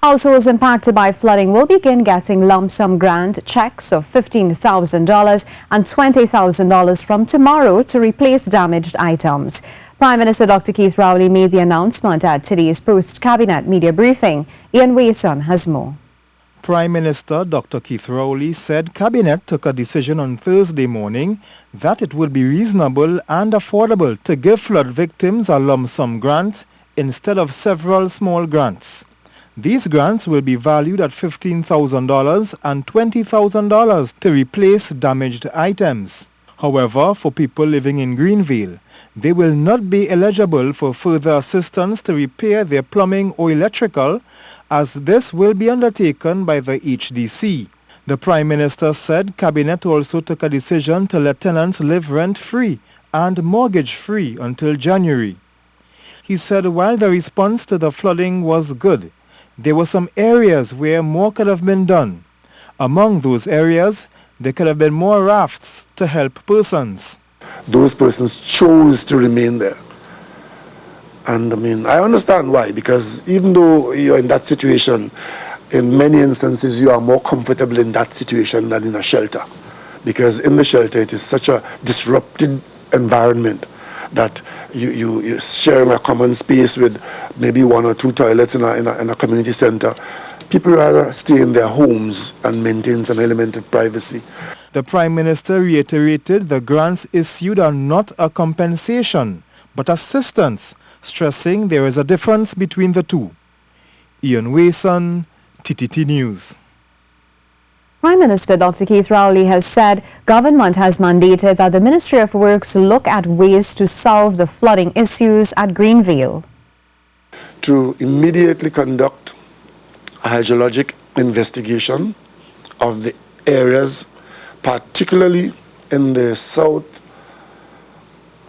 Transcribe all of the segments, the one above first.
Households impacted by flooding will begin getting lump sum grant checks of $15,000 and $20,000 from tomorrow to replace damaged items. Prime Minister Dr. Keith Rowley made the announcement at today's post-cabinet media briefing. Wason has more. Prime Minister Dr. Keith Rowley said Cabinet took a decision on Thursday morning that it would be reasonable and affordable to give flood victims a lump sum grant instead of several small grants. These grants will be valued at $15,000 and $20,000 to replace damaged items. However, for people living in Greenvale, they will not be eligible for further assistance to repair their plumbing or electrical, as this will be undertaken by the HDC. The Prime Minister said Cabinet also took a decision to let tenants live rent-free and mortgage-free until January. He said while the response to the flooding was good, there were some areas where more could have been done. Among those areas, there could have been more rafts to help persons. Those persons chose to remain there. And I understand why, because even though you're in that situation, in many instances you are more comfortable in that situation than in a shelter. Because in the shelter it is such a disrupted environment that you're sharing a common space with maybe one or two toilets in a community center. People rather stay in their homes and maintain some element of privacy. The Prime Minister reiterated the grants issued are not a compensation, but assistance, stressing there is a difference between the two. Wason, TTT News. Prime Minister Dr. Keith Rowley has said government has mandated that the Ministry of Works look at ways to solve the flooding issues at Greenvale. To immediately conduct a hydrologic investigation of the areas, particularly in the South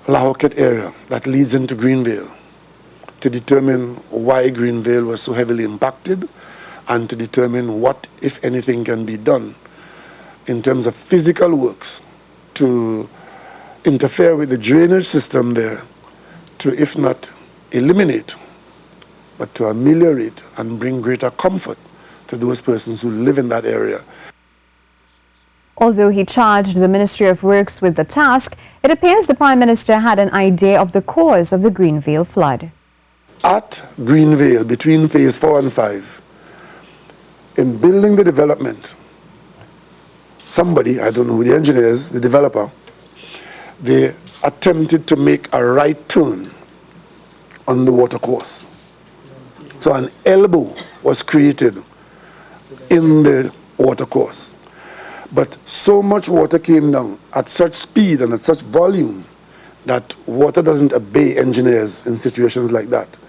Lahoket area that leads into Greenvale, to determine why Greenvale was so heavily impacted, and to determine what, if anything, can be done in terms of physical works to interfere with the drainage system there, to, if not eliminate, but to ameliorate and bring greater comfort to those persons who live in that area. Although he charged the Ministry of Works with the task, it appears the Prime Minister had an idea of the cause of the Greenvale flood. At Greenvale, between Phase 4 and 5, in building the development, somebody, I don't know who the engineer is, the developer, they attempted to make a right turn on the watercourse. So an elbow was created in the watercourse. But so much water came down at such speed and at such volume that water doesn't obey engineers in situations like that.